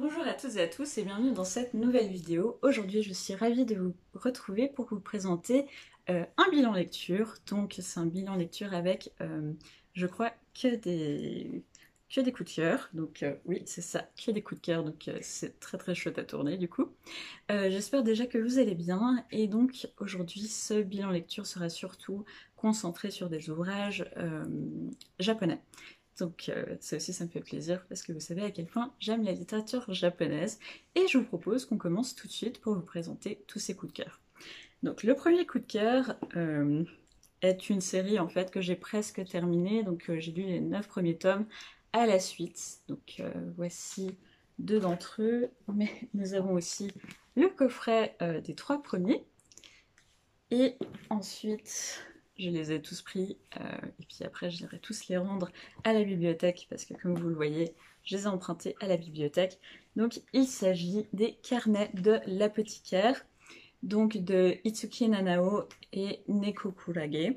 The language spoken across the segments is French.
Bonjour à toutes et à tous et bienvenue dans cette nouvelle vidéo. Aujourd'hui je suis ravie de vous retrouver pour vous présenter un bilan lecture. Donc c'est un bilan lecture avec, je crois, que des coups de cœur. Donc oui c'est ça, que des coups de cœur, donc c'est très très chouette à tourner du coup. J'espère déjà que vous allez bien et donc aujourd'hui ce bilan lecture sera surtout concentré sur des ouvrages japonais. Donc ça aussi ça me fait plaisir parce que vous savez à quel point j'aime la littérature japonaise et je vous propose qu'on commence tout de suite pour vous présenter tous ces coups de cœur. Donc le premier coup de cœur est une série en fait que j'ai presque terminée, donc j'ai lu les 9 premiers tomes à la suite. Donc voici deux d'entre eux, mais nous avons aussi le coffret des 3 premiers. Et ensuite, je les ai tous pris, et puis après, j'irai tous les rendre à la bibliothèque, parce que comme vous le voyez, je les ai empruntés à la bibliothèque. Donc, il s'agit des carnets de l'apothicaire, donc de Itsuki Nanao et Neko Kurage.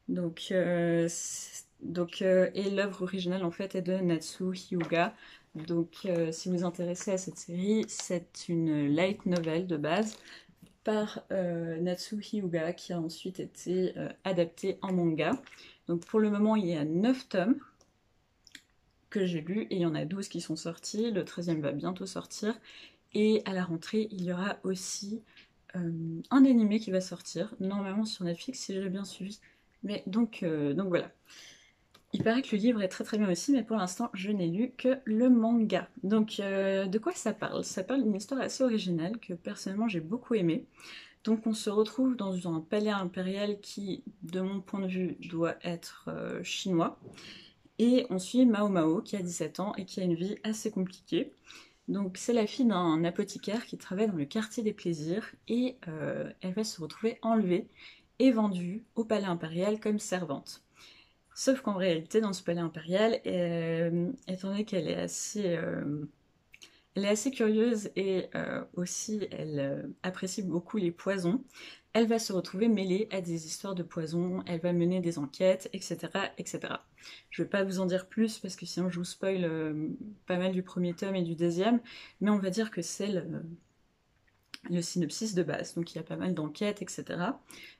Donc, et l'œuvre originale, en fait, est de Natsu Hyuga. Donc, si vous vous intéressez à cette série, c'est une light novel de base par Natsu Hyuga qui a ensuite été adapté en manga. Donc pour le moment il y a 9 tomes que j'ai lus et il y en a 12 qui sont sortis, le 13e va bientôt sortir et à la rentrée il y aura aussi un animé qui va sortir, normalement sur Netflix si j'ai bien suivi. Mais donc voilà. Il paraît que le livre est très très bien aussi, mais pour l'instant je n'ai lu que le manga. Donc de quoi ça parle? Ça parle d'une histoire assez originale que personnellement j'ai beaucoup aimée. Donc on se retrouve dans un palais impérial qui, de mon point de vue, doit être chinois. Et on suit Mao Mao qui a 17 ans et qui a une vie assez compliquée. Donc c'est la fille d'un apothicaire qui travaille dans le quartier des plaisirs et elle va se retrouver enlevée et vendue au palais impérial comme servante. Sauf qu'en réalité, dans ce palais impérial, étant donné qu'elle est elle est assez curieuse et aussi elle apprécie beaucoup les poisons. Elle va se retrouver mêlée à des histoires de poisons, elle va mener des enquêtes, etc. etc. Je ne vais pas vous en dire plus parce que sinon je vous spoil pas mal du premier tome et du deuxième, mais on va dire que c'est le synopsis de base, donc il y a pas mal d'enquêtes, etc.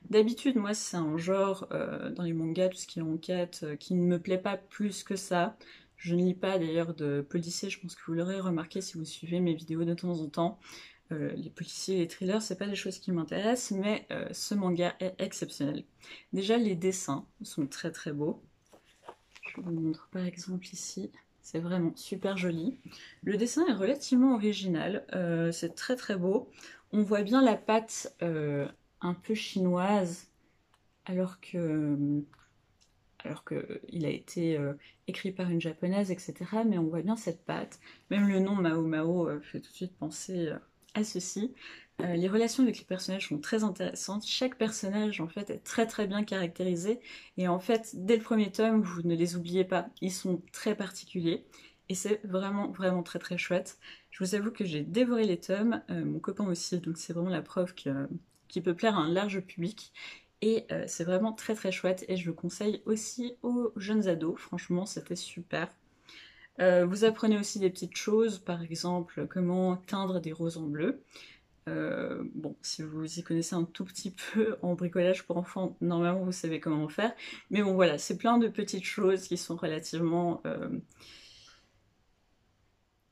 D'habitude, moi c'est un genre dans les mangas, tout ce qui est enquête, qui ne me plaît pas plus que ça. Je ne lis pas d'ailleurs de policiers, je pense que vous l'aurez remarqué si vous suivez mes vidéos de temps en temps. Les policiers et les thrillers, c'est pas des choses qui m'intéressent, mais ce manga est exceptionnel. Déjà, les dessins sont très très beaux. Je vous montre par exemple ici. C'est vraiment super joli. Le dessin est relativement original, c'est très très beau. On voit bien la patte un peu chinoise, alors que il a été écrit par une japonaise, etc. Mais on voit bien cette patte. Même le nom Mao Mao fait tout de suite penser à ceci. Les relations avec les personnages sont très intéressantes. Chaque personnage, en fait, est très très bien caractérisé. Et en fait, dès le premier tome, vous ne les oubliez pas. Ils sont très particuliers. Et c'est vraiment vraiment très très chouette. Je vous avoue que j'ai dévoré les tomes, mon copain aussi, donc c'est vraiment la preuve qui peut plaire à un large public. Et c'est vraiment très très chouette et je le conseille aussi aux jeunes ados, franchement c'était super. Vous apprenez aussi des petites choses, par exemple comment teindre des roses en bleu. Bon, si vous y connaissez un tout petit peu en bricolage pour enfants, normalement vous savez comment faire. Mais bon voilà, c'est plein de petites choses qui sont relativement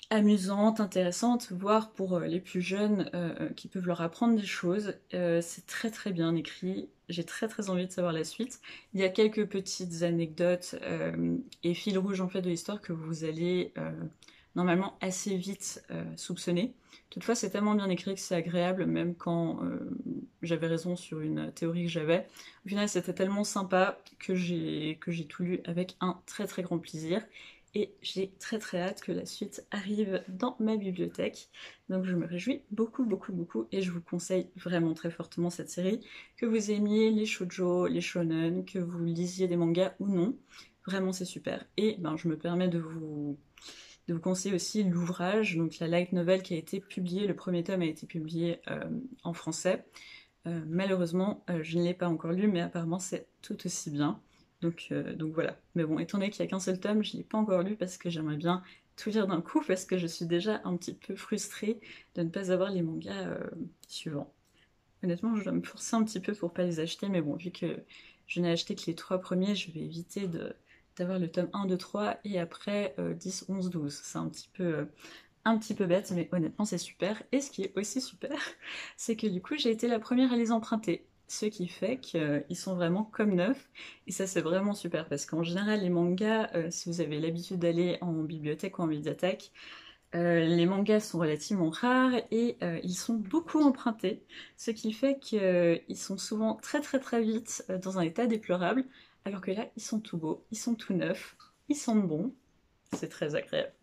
amusante, intéressante, voire pour les plus jeunes qui peuvent leur apprendre des choses. C'est très très bien écrit, j'ai très très envie de savoir la suite. Il y a quelques petites anecdotes et fils rouges en fait de l'histoire que vous allez normalement assez vite soupçonner. Toutefois c'est tellement bien écrit que c'est agréable, même quand j'avais raison sur une théorie que j'avais. Au final c'était tellement sympa que j'ai tout lu avec un très très grand plaisir et j'ai très très hâte que la suite arrive dans ma bibliothèque. Donc je me réjouis beaucoup beaucoup beaucoup et je vous conseille vraiment très fortement cette série. Que vous aimiez les shoujo, les shonen, que vous lisiez des mangas ou non, vraiment c'est super. Et ben, je me permets de vous conseiller aussi l'ouvrage, donc la light novel qui a été publiée, le premier tome a été publié en français. Malheureusement, je ne l'ai pas encore lu, mais apparemment c'est tout aussi bien. Donc voilà. Mais bon, étant donné qu'il n'y a qu'un seul tome, je ne l'ai pas encore lu parce que j'aimerais bien tout lire d'un coup parce que je suis déjà un petit peu frustrée de ne pas avoir les mangas suivants. Honnêtement, je dois me forcer un petit peu pour pas les acheter, mais bon, vu que je n'ai acheté que les 3 premiers, je vais éviter d'avoir le tome 1, 2, 3 et après 10, 11, 12. C'est un petit peu bête, mais honnêtement, c'est super. Et ce qui est aussi super, c'est que du coup, j'ai été la première à les emprunter. Ce qui fait qu'ils sont vraiment comme neufs. Et ça, c'est vraiment super parce qu'en général, les mangas, si vous avez l'habitude d'aller en bibliothèque ou en médiathèque, les mangas sont relativement rares et ils sont beaucoup empruntés, ce qui fait qu'ils sont souvent très très très vite dans un état déplorable, alors que là, ils sont tout beaux, ils sont tout neufs, ils sentent bon, c'est très agréable.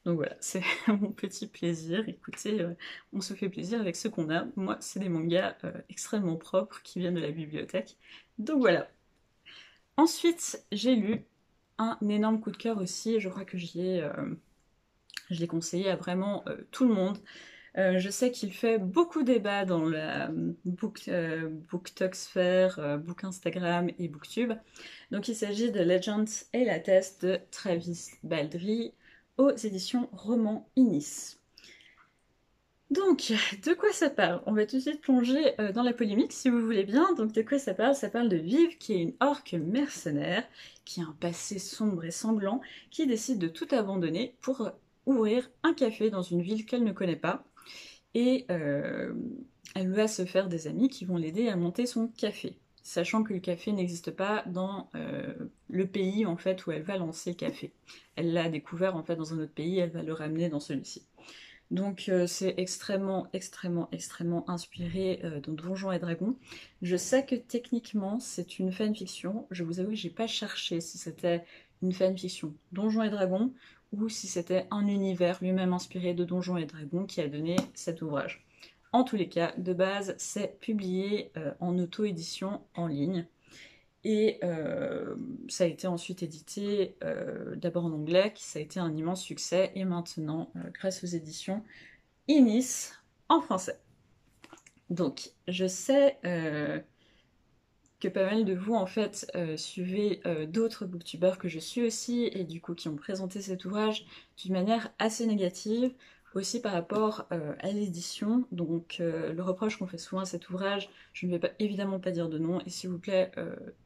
Donc voilà, c'est mon petit plaisir. Écoutez, on se fait plaisir avec ce qu'on a. Moi, c'est des mangas extrêmement propres qui viennent de la bibliothèque. Donc voilà. Ensuite, j'ai lu un énorme coup de cœur aussi. Je crois que je l'ai conseillé à vraiment tout le monde. Je sais qu'il fait beaucoup débat dans la Booktoxsphere, Book Instagram et Booktube. Donc il s'agit de Legends et la thèse de Travis Baldree aux éditions Roman Inis. Donc, de quoi ça parle? On va tout de suite plonger dans la polémique si vous voulez bien. Donc de quoi ça parle? Ça parle de Viv, qui est une orque mercenaire, qui a un passé sombre et sanglant, qui décide de tout abandonner pour ouvrir un café dans une ville qu'elle ne connaît pas. Et elle va se faire des amis qui vont l'aider à monter son café, sachant que le café n'existe pas dans le pays en fait où elle va lancer le café. Elle l'a découvert en fait dans un autre pays, elle va le ramener dans celui-ci. Donc c'est extrêmement, extrêmement, extrêmement inspiré de Donjons et Dragons. Je sais que techniquement c'est une fanfiction. Je vous avoue que j'ai pas cherché si c'était une fanfiction Donjons et Dragons ou si c'était un univers lui-même inspiré de Donjons et Dragons qui a donné cet ouvrage. En tous les cas, de base, c'est publié en auto-édition en ligne. Et ça a été ensuite édité d'abord en anglais, qui ça a été un immense succès, et maintenant, grâce aux éditions Inis, en français. Donc, je sais que pas mal de vous, en fait, suivez d'autres booktubeurs que je suis aussi, et du coup, qui ont présenté cet ouvrage d'une manière assez négative, aussi par rapport à l'édition. Donc, le reproche qu'on fait souvent à cet ouvrage, je ne vais pas, évidemment pas dire de nom, et s'il vous plaît,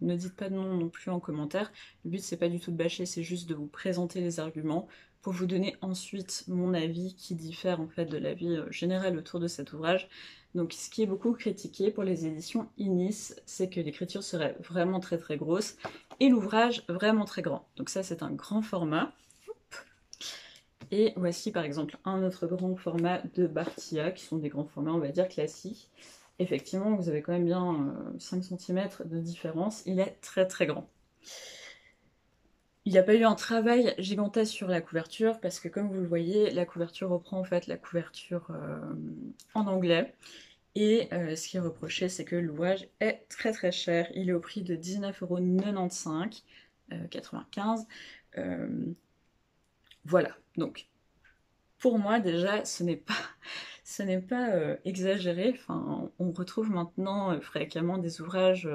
ne dites pas de nom non plus en commentaire. Le but, c'est pas du tout de bâcher, c'est juste de vous présenter les arguments, pour vous donner ensuite mon avis qui diffère en fait de l'avis général autour de cet ouvrage. Donc ce qui est beaucoup critiqué pour les éditions Inis, c'est que l'écriture serait vraiment très très grosse et l'ouvrage vraiment très grand. Donc ça c'est un grand format. Et voici par exemple un autre grand format de Bartia, qui sont des grands formats on va dire classiques. Effectivement vous avez quand même bien 5 cm de différence, il est très très grand. Il n'y a pas eu un travail gigantesque sur la couverture parce que comme vous le voyez, la couverture reprend en fait la couverture en anglais. Et ce qui est reproché, c'est que l'ouvrage est très très cher. Il est au prix de 19,95 € 95. Voilà, donc pour moi déjà, ce n'est pas exagéré. Enfin, on retrouve maintenant fréquemment des ouvrages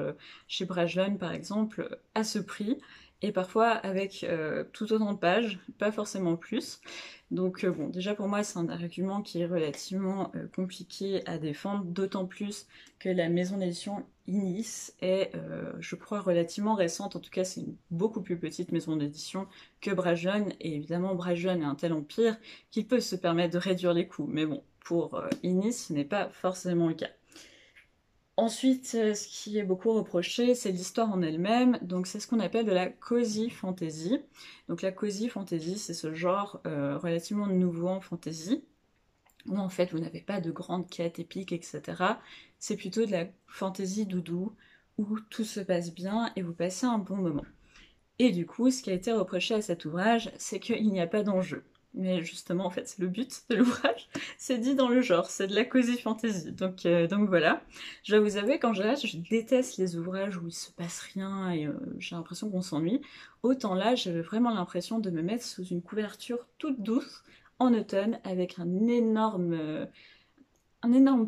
chez Brajlon par exemple à ce prix et parfois avec tout autant de pages, pas forcément plus. Donc bon, déjà pour moi c'est un argument qui est relativement compliqué à défendre, d'autant plus que la maison d'édition Inis est, je crois, relativement récente. En tout cas, c'est une beaucoup plus petite maison d'édition que Brajlon, et évidemment Brajlon est un tel empire qu'il peut se permettre de réduire les coûts. Mais bon, pour Inis, ce n'est pas forcément le cas. Ensuite, ce qui est beaucoup reproché, c'est l'histoire en elle-même. Donc c'est ce qu'on appelle de la cozy fantasy. Donc la cozy fantasy, c'est ce genre relativement nouveau en fantasy, où en fait vous n'avez pas de grandes quêtes épiques, etc. C'est plutôt de la fantasy doudou, où tout se passe bien et vous passez un bon moment. Et du coup, ce qui a été reproché à cet ouvrage, c'est qu'il n'y a pas d'enjeu. Mais justement, en fait, c'est le but de l'ouvrage, c'est dit dans le genre, c'est de la cozy fantasy. Donc voilà. Je dois vous avouer qu'en général, je déteste les ouvrages où il se passe rien et j'ai l'impression qu'on s'ennuie. Autant là, j'avais vraiment l'impression de me mettre sous une couverture toute douce en automne avec un énorme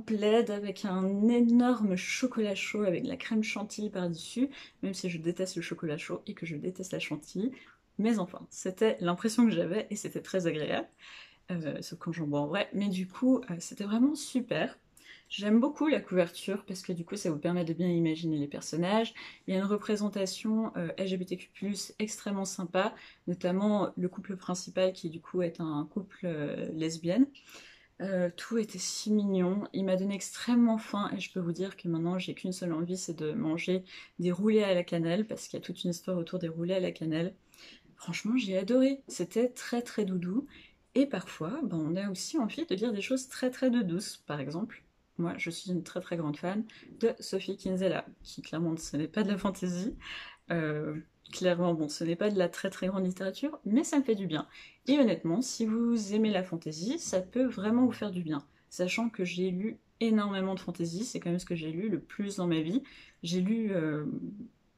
plaid avec un énorme chocolat chaud avec de la crème chantilly par-dessus, même si je déteste le chocolat chaud et que je déteste la chantilly. mais enfin, c'était l'impression que j'avais et c'était très agréable, sauf quand j'en bois en vrai, mais du coup, c'était vraiment super. J'aime beaucoup la couverture parce que du coup ça vous permet de bien imaginer les personnages. Il y a une représentation LGBTQ+, extrêmement sympa, notamment le couple principal qui du coup est un couple lesbienne. Tout était si mignon, il m'a donné extrêmement faim et je peux vous dire que maintenant j'ai qu'une seule envie, c'est de manger des roulés à la cannelle parce qu'il y a toute une histoire autour des roulés à la cannelle. Franchement j'ai adoré, c'était très très doudou et parfois ben, on a aussi envie de dire des choses très très de douces. Par exemple, moi je suis une très très grande fan de Sophie Kinsella, qui clairement ce n'est pas de la fantaisie, clairement, bon, ce n'est pas de la très très grande littérature, mais ça me fait du bien. Et honnêtement, si vous aimez la fantaisie, ça peut vraiment vous faire du bien. Sachant que j'ai lu énormément de fantaisie, c'est quand même ce que j'ai lu le plus dans ma vie. J'ai lu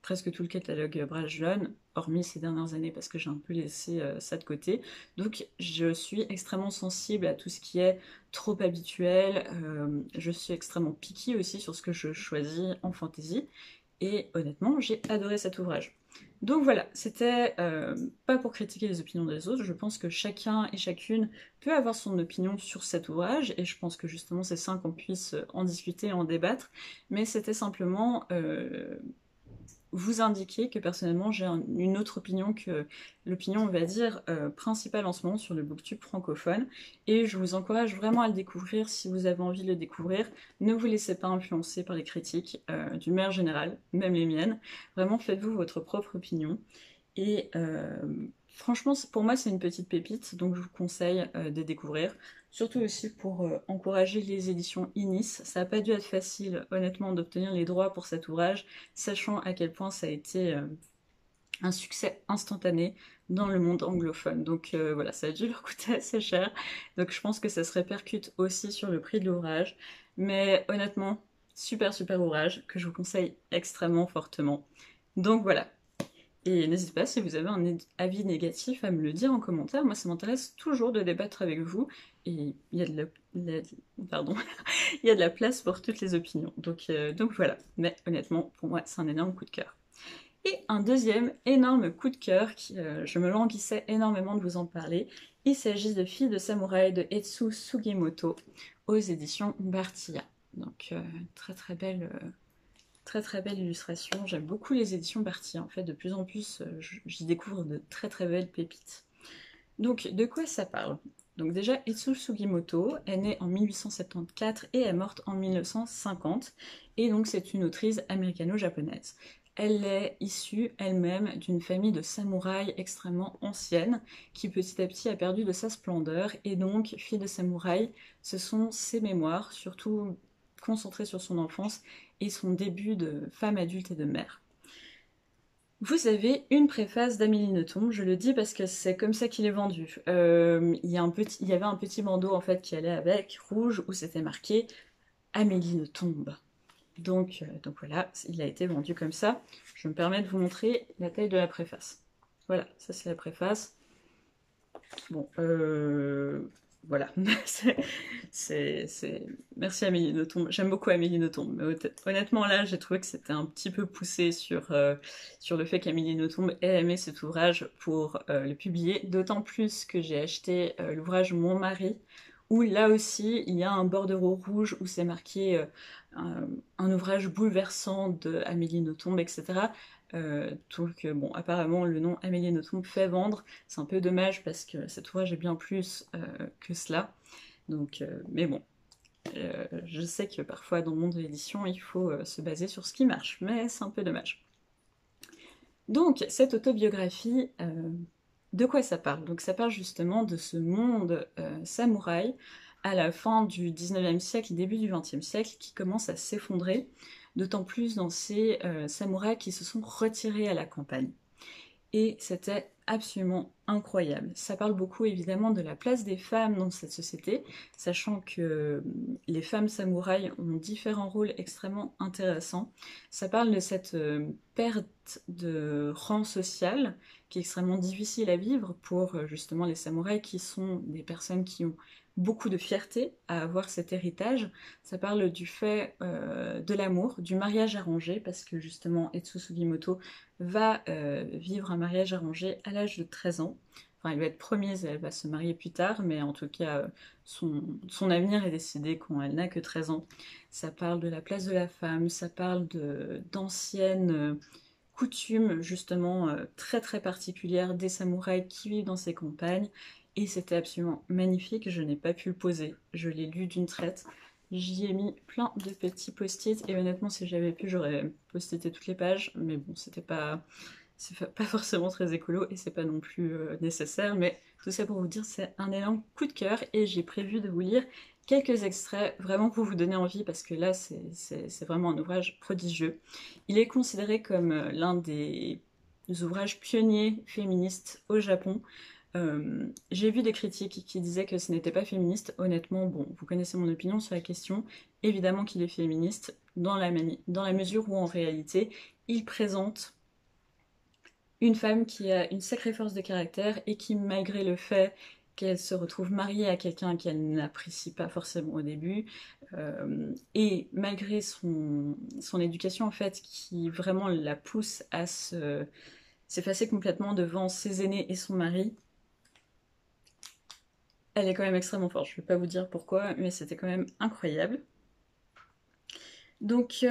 presque tout le catalogue Braj Jeune, hormis ces dernières années parce que j'ai un peu laissé ça de côté. Donc je suis extrêmement sensible à tout ce qui est trop habituel. Je suis extrêmement picky aussi sur ce que je choisis en fantaisie. Et honnêtement, j'ai adoré cet ouvrage. Donc voilà, c'était pas pour critiquer les opinions des autres, je pense que chacun et chacune peut avoir son opinion sur cet ouvrage, et je pense que justement c'est sain qu'on puisse en discuter, en débattre, mais c'était simplement vous indiquer que personnellement j'ai une autre opinion que l'opinion, on va dire, principale en ce moment sur le booktube francophone, et je vous encourage vraiment à le découvrir si vous avez envie de le découvrir. Ne vous laissez pas influencer par les critiques d'une manière générale, même les miennes. Vraiment, faites-vous votre propre opinion. Et franchement, pour moi, c'est une petite pépite, donc je vous conseille de découvrir. Surtout aussi pour encourager les éditions Inis. Ça n'a pas dû être facile, honnêtement, d'obtenir les droits pour cet ouvrage, sachant à quel point ça a été un succès instantané dans le monde anglophone. Donc voilà, ça a dû leur coûter assez cher. Donc je pense que ça se répercute aussi sur le prix de l'ouvrage. Mais honnêtement, super super ouvrage que je vous conseille extrêmement fortement. Donc voilà. Et n'hésitez pas, si vous avez un avis négatif, à me le dire en commentaire. Moi, ça m'intéresse toujours de débattre avec vous. Et il y a de pardon. Il y a de la place pour toutes les opinions. Donc voilà. Mais honnêtement, pour moi, c'est un énorme coup de cœur. Et un deuxième énorme coup de cœur, qui, je me languissais énormément de vous en parler. Il s'agit de Filles de samouraï de Etsu Sugimoto aux éditions Bartilla. Donc très très belle... très très belle illustration, j'aime beaucoup les éditions Bartilla, en fait de plus en plus j'y découvre de très très belles pépites. Donc de quoi ça parle? Donc déjà Etsu Sugimoto est née en 1874 et est morte en 1950, et donc c'est une autrice américano-japonaise. Elle est issue elle-même d'une famille de samouraïs extrêmement ancienne qui petit à petit a perdu de sa splendeur, et donc Fille de samouraï, ce sont ses mémoires, surtout concentrées sur son enfance et son début de femme adulte et de mère. Vous avez une préface d'Amélie Nothomb, je le dis parce que c'est comme ça qu'il est vendu. Il y avait un petit bandeau en fait qui allait avec, rouge, où c'était marqué Amélie Nothomb. Donc voilà, il a été vendu comme ça. Je me permets de vous montrer la taille de la préface. Voilà, ça c'est la préface. Bon, voilà. Merci Amélie Nothomb. J'aime beaucoup Amélie Nothomb, mais honnêtement là, j'ai trouvé que c'était un petit peu poussé sur le fait qu'Amélie Nothomb ait aimé cet ouvrage pour le publier. D'autant plus que j'ai acheté l'ouvrage Mon mari, où là aussi, il y a un bordereau rouge où c'est marqué un ouvrage bouleversant de Amélie Nothomb, etc. Donc bon, apparemment le nom Amélie Nothomb fait vendre, c'est un peu dommage parce que cet ouvrage est bien plus que cela. Donc, mais bon, je sais que parfois dans le monde de l'édition, il faut se baser sur ce qui marche, mais c'est un peu dommage. Donc cette autobiographie, de quoi ça parle? Donc ça parle justement de ce monde samouraï à la fin du 19e siècle, début du 20e siècle, qui commence à s'effondrer, d'autant plus dans ces samouraïs qui se sont retirés à la campagne. Et c'était absolument incroyable. Ça parle beaucoup évidemment de la place des femmes dans cette société, sachant que les femmes samouraïs ont différents rôles extrêmement intéressants. Ça parle de cette perte de rang social qui est extrêmement difficile à vivre pour justement les samouraïs qui sont des personnes qui ont beaucoup de fierté à avoir cet héritage. Ça parle du fait de l'amour, du mariage arrangé, parce que justement Etsu Sugimoto va vivre un mariage arrangé à l'âge de 13 ans. Enfin, elle va être promise et elle va se marier plus tard, mais en tout cas, son avenir est décidé quand elle n'a que 13 ans. Ça parle de la place de la femme, ça parle d'anciennes coutumes, justement, très très particulières des samouraïs qui vivent dans ces campagnes. Et c'était absolument magnifique, je n'ai pas pu le poser, je l'ai lu d'une traite. J'y ai mis plein de petits post-it et honnêtement si j'avais pu j'aurais post-ité toutes les pages, mais bon c'est pas forcément très écolo et c'est pas non plus nécessaire, mais tout ça pour vous dire c'est un énorme coup de cœur et j'ai prévu de vous lire quelques extraits vraiment pour vous donner envie parce que là c'est vraiment un ouvrage prodigieux. Il est considéré comme l'un des ouvrages pionniers féministes au Japon. J'ai vu des critiques qui disaient que ce n'était pas féministe. Honnêtement, bon, vous connaissez mon opinion sur la question. Évidemment qu'il est féministe dans la mesure où en réalité, il présente une femme qui a une sacrée force de caractère et qui, malgré le fait qu'elle se retrouve mariée à quelqu'un qu'elle n'apprécie pas forcément au début, et malgré son éducation en fait, qui vraiment la pousse à s'effacer complètement devant ses aînés et son mari, elle est quand même extrêmement forte. Je ne vais pas vous dire pourquoi, mais c'était quand même incroyable. Donc,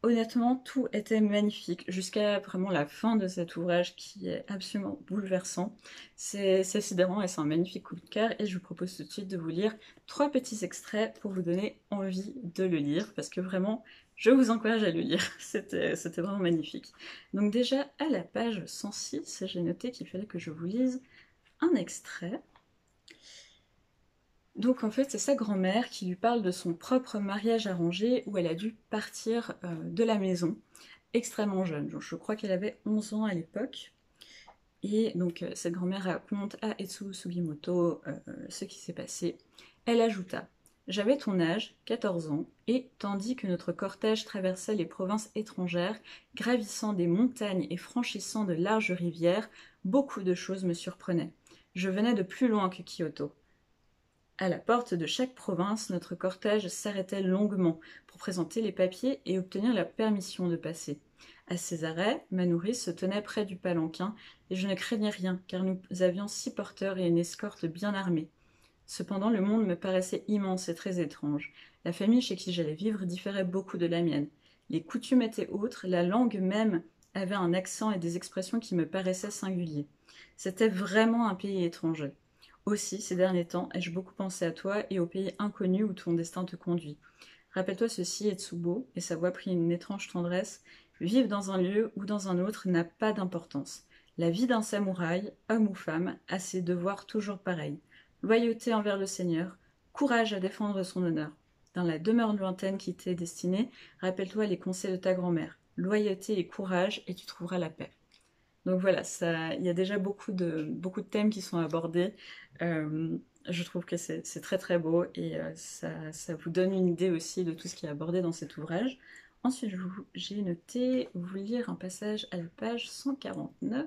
honnêtement, tout était magnifique, jusqu'à vraiment la fin de cet ouvrage qui est absolument bouleversant. C'est sidérant et c'est un magnifique coup de cœur, et je vous propose tout de suite de vous lire 3 petits extraits pour vous donner envie de le lire, parce que vraiment, je vous encourage à le lire. C'était vraiment magnifique. Donc déjà, à la page 106, j'ai noté qu'il fallait que je vous lise un extrait. Donc en fait, c'est sa grand-mère qui lui parle de son propre mariage arrangé où elle a dû partir de la maison extrêmement jeune. Donc, je crois qu'elle avait 11 ans à l'époque. Et donc cette grand-mère raconte à Etsu Sugimoto ce qui s'est passé. Elle ajouta: j'avais ton âge, 14 ans, et tandis que notre cortège traversait les provinces étrangères, gravissant des montagnes et franchissant de larges rivières, beaucoup de choses me surprenaient. Je venais de plus loin que Kyoto. À la porte de chaque province, notre cortège s'arrêtait longuement pour présenter les papiers et obtenir la permission de passer. À ces arrêts, ma nourrice se tenait près du palanquin et je ne craignais rien car nous avions 6 porteurs et une escorte bien armée. Cependant, le monde me paraissait immense et très étrange. La famille chez qui j'allais vivre différait beaucoup de la mienne. Les coutumes étaient autres, la langue même avait un accent et des expressions qui me paraissaient singuliers. C'était vraiment un pays étranger. Aussi, ces derniers temps, ai-je beaucoup pensé à toi et au pays inconnu où ton destin te conduit. Rappelle-toi ceci, Etsubo, et sa voix prit une étrange tendresse. Vivre dans un lieu ou dans un autre n'a pas d'importance. La vie d'un samouraï, homme ou femme, a ses devoirs toujours pareils. Loyauté envers le Seigneur, courage à défendre son honneur. Dans la demeure lointaine qui t'est destinée, rappelle-toi les conseils de ta grand-mère. Loyauté et courage, et tu trouveras la paix. Donc voilà, il y a déjà beaucoup de thèmes qui sont abordés. Je trouve que c'est très très beau et ça vous donne une idée aussi de tout ce qui est abordé dans cet ouvrage. Ensuite, j'ai noté vous lire un passage à la page 149.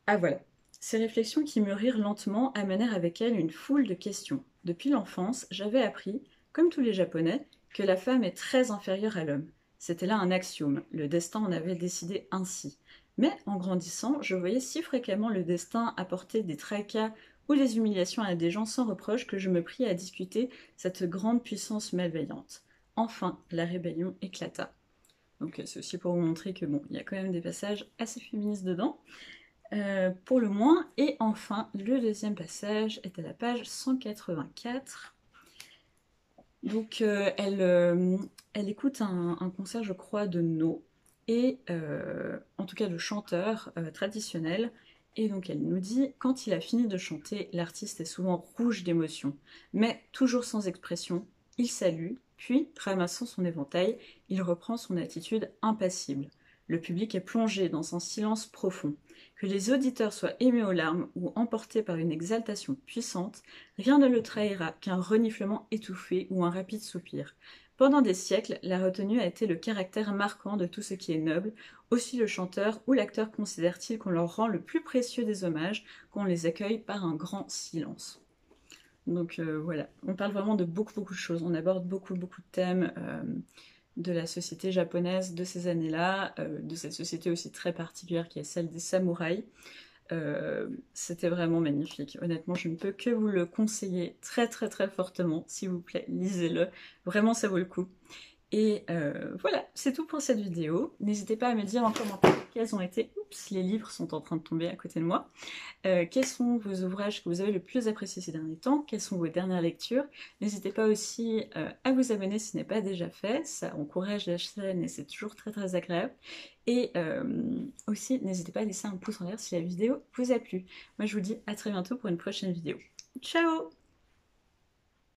Ah voilà. Ces réflexions qui mûrirent lentement amenèrent avec elles une foule de questions. Depuis l'enfance, j'avais appris, comme tous les Japonais, que la femme est très inférieure à l'homme. C'était là un axiome, le destin en avait décidé ainsi. Mais en grandissant, je voyais si fréquemment le destin apporter des tracas ou des humiliations à des gens sans reproche que je me pris à discuter cette grande puissance malveillante. Enfin, la rébellion éclata. Donc c'est aussi pour vous montrer que bon, il y a quand même des passages assez féministes dedans. Pour le moins. Et enfin, le deuxième passage est à la page 184. Donc, elle écoute un concert, je crois, de No, et en tout cas de chanteur traditionnel. Et donc, elle nous dit: quand il a fini de chanter, l'artiste est souvent rouge d'émotion, mais toujours sans expression. Il salue, puis, ramassant son éventail, il reprend son attitude impassible. Le public est plongé dans un silence profond. Que les auditeurs soient émus aux larmes ou emportés par une exaltation puissante, rien ne le trahira qu'un reniflement étouffé ou un rapide soupir. Pendant des siècles, la retenue a été le caractère marquant de tout ce qui est noble. Aussi le chanteur ou l'acteur considère-t-il qu'on leur rend le plus précieux des hommages, qu'on les accueille par un grand silence. Donc voilà, on parle vraiment de beaucoup de choses, on aborde beaucoup de thèmes de la société japonaise de ces années-là, de cette société aussi très particulière qui est celle des samouraïs. C'était vraiment magnifique. Honnêtement, je ne peux que vous le conseiller très très très fortement. S'il vous plaît, lisez-le. Vraiment, ça vaut le coup. Et voilà, c'est tout pour cette vidéo. N'hésitez pas à me dire en commentaire quels ont été... Oups, les livres sont en train de tomber à côté de moi. Quels sont vos ouvrages que vous avez le plus appréciés ces derniers temps? Quelles sont vos dernières lectures? N'hésitez pas aussi à vous abonner si ce n'est pas déjà fait. Ça encourage la chaîne et c'est toujours très très agréable. Et aussi, n'hésitez pas à laisser un pouce en l'air si la vidéo vous a plu. Moi, je vous dis à très bientôt pour une prochaine vidéo. Ciao!